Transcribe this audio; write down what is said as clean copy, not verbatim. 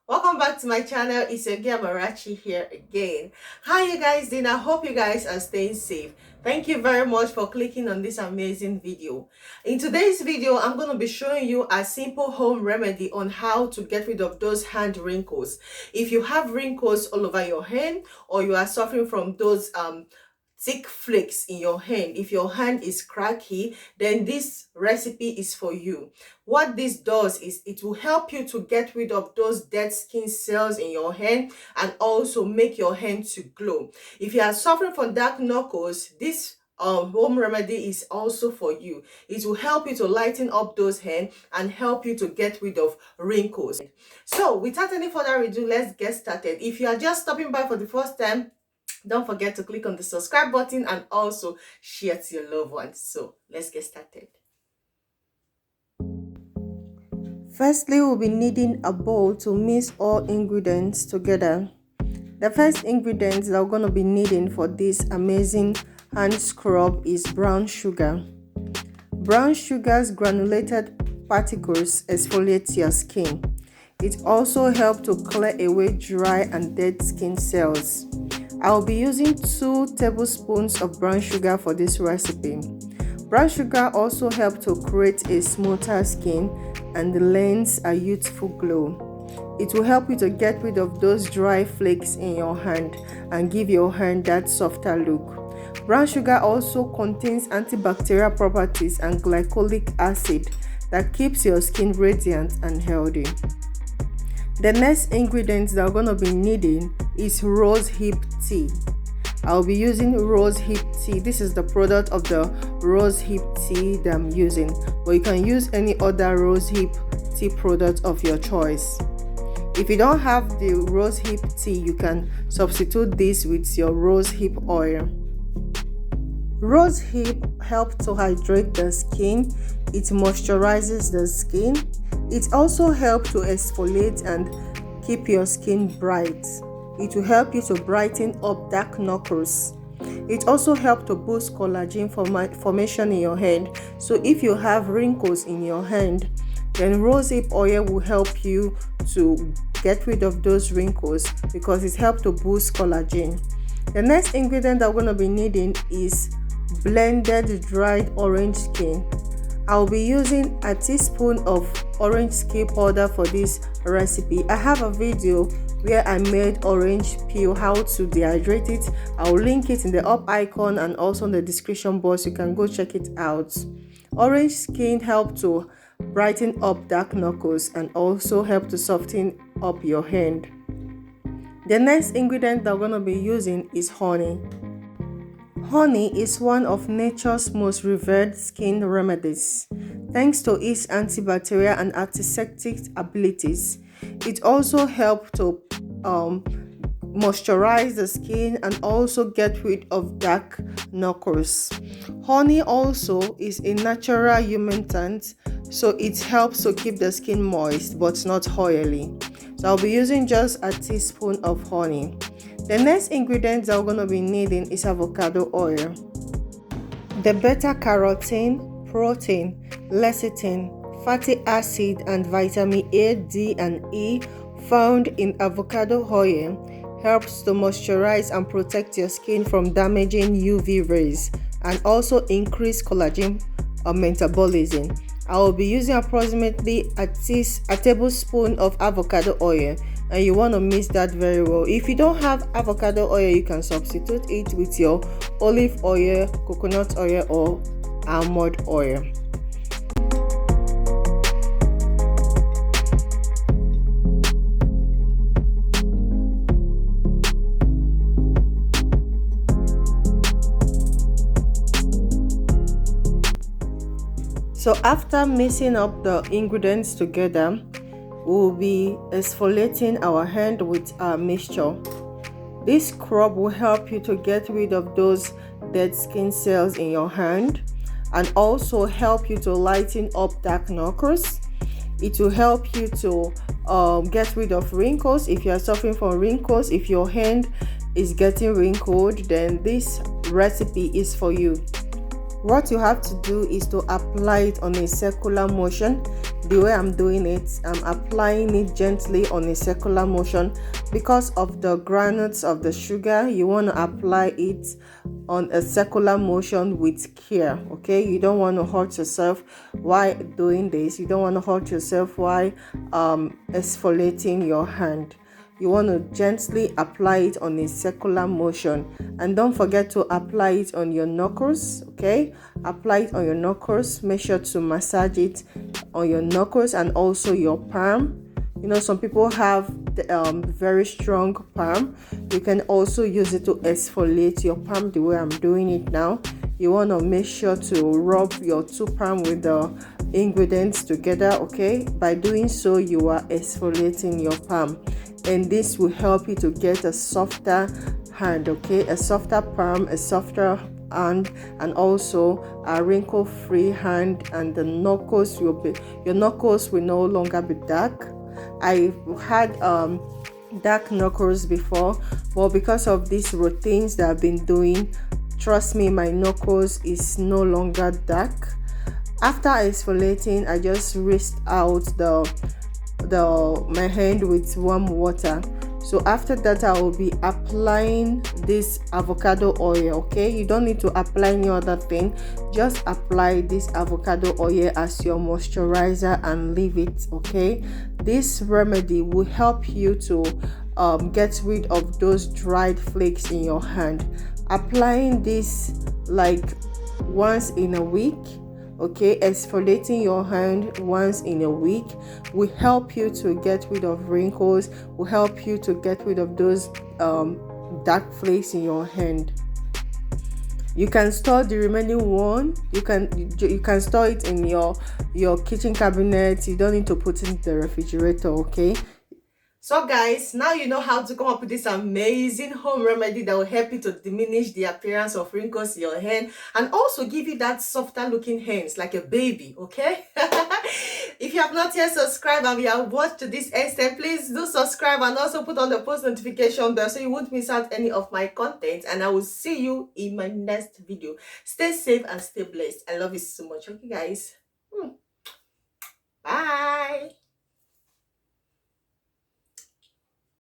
Welcome back to my channel. It's your girl Marachi here again. How you guys doing? I hope you guys are staying safe. Thank you very much for clicking on this amazing video. In today's video, I'm going to be showing you a simple home remedy on how to get rid of those hand wrinkles. If you have wrinkles all over your hand, or you are suffering from those thick flakes in your hand, if your hand is cracky, then this recipe is for you. What this does is it will help you to get rid of those dead skin cells in your hand and also make your hand to glow. If you are suffering from dark knuckles, this home remedy is also for you. It will help you to lighten up those hands and help you to get rid of wrinkles. So without any further ado, let's get started. If you are just stopping by for the first time, don't forget to click on the subscribe button and also share to your loved ones. So let's get started. Firstly, we'll be needing a bowl to mix all ingredients together. The first ingredients that we're going to be needing for this amazing hand scrub is brown sugar. Brown sugar's granulated particles exfoliate your skin. It also helps to clear away dry and dead skin cells. I'll be using 2 tablespoons of brown sugar for this recipe. Brown sugar also helps to create a smoother skin and lends a youthful glow. It will help you to get rid of those dry flakes in your hand and give your hand that softer look. Brown sugar also contains antibacterial properties and glycolic acid that keeps your skin radiant and healthy. The next ingredient that we're going to be needing is rose hip tea. I'll be using rose hip tea. This is the product of the rose hip tea that I'm using, but you can use any other rose hip tea product of your choice. If you don't have the rose hip tea, you can substitute this with your rose hip oil. Rose hip helps to hydrate the skin. It moisturizes the skin. It also helps to exfoliate and keep your skin bright. It will help you to brighten up dark knuckles. It also helps to boost collagen formation in your hand. So if you have wrinkles in your hand, then rosehip oil will help you to get rid of those wrinkles because it helps to boost collagen. The next ingredient that we're going to be needing is blended dried orange skin. I'll be using a teaspoon of orange skin powder for this recipe. I have a video where I made orange peel, how to dehydrate it. I'll link it in the up icon and also in the description box. You can go check it out. Orange skin helps to brighten up dark knuckles and also help to soften up your hand. The next ingredient that we're going to be using is honey. Honey is one of nature's most revered skin remedies. Thanks to its antibacterial and antiseptic abilities, it also helps to moisturize the skin and also get rid of dark knuckles. Honey also is a natural humectant, so it helps to keep the skin moist but not oily. So I'll be using just a teaspoon of honey. The next ingredient that we're going to be needing is avocado oil. The beta-carotene, protein, lecithin, fatty acid, and vitamin A, D, and E found in avocado oil helps to moisturize and protect your skin from damaging UV rays and also increase collagen metabolism. I will be using approximately a tablespoon of avocado oil, and you want to mix that very well. If you don't have avocado oil, you can substitute it with your olive oil, coconut oil, or almond oil. So after mixing up the ingredients together, we'll be exfoliating our hand with our mixture. This scrub will help you to get rid of those dead skin cells in your hand and also help you to lighten up dark knuckles. It will help you to get rid of wrinkles. If you are suffering from wrinkles, if your hand is getting wrinkled, then this recipe is for you. What you have to do is to apply it on a circular motion. The way I'm doing it, I'm applying it gently on a circular motion. Because of the granules of the sugar, you want to apply it on a circular motion with care. Okay, you don't want to hurt yourself while doing this. You don't want to hurt yourself while exfoliating your hand. You want to gently apply it on a circular motion, and don't forget to apply it on your knuckles. Okay, apply it on your knuckles. Make sure to massage it on your knuckles and also your palm. Some people have very strong palm. You can also use it to exfoliate your palm the way I'm doing it now. You want to make sure to rub your two palm with the ingredients together. Okay, by doing so, you are exfoliating your palm, and this will help you to get a softer hand. Okay, a softer palm, a softer hand, and also a wrinkle-free hand, and your knuckles will no longer be dark. I had dark knuckles before, but because of these routines that I've been doing, trust me, my knuckles is no longer dark. After exfoliating, I just rinsed out my hand with warm water. So after that, I will be applying this avocado oil. Okay, you don't need to apply any other thing, just apply this avocado oil as your moisturizer and leave it. Okay, this remedy will help you to get rid of those dried flakes in your hand. Applying this like once in a week. Okay, exfoliating your hand once in a week will help you to get rid of wrinkles, will help you to get rid of those dark flakes in your hand. You can store the remaining one. You can store it in your kitchen cabinet. You don't need to put it in the refrigerator. Okay. So guys, now you know how to come up with this amazing home remedy that will help you to diminish the appearance of wrinkles in your hand and also give you that softer looking hands like a baby. Okay. If you have not yet subscribed and you have watched to this extent, please do subscribe and also put on the post notification bell so you won't miss out any of my content, and I will see you in my next video. Stay safe and stay blessed. I love you so much. Okay guys. Bye.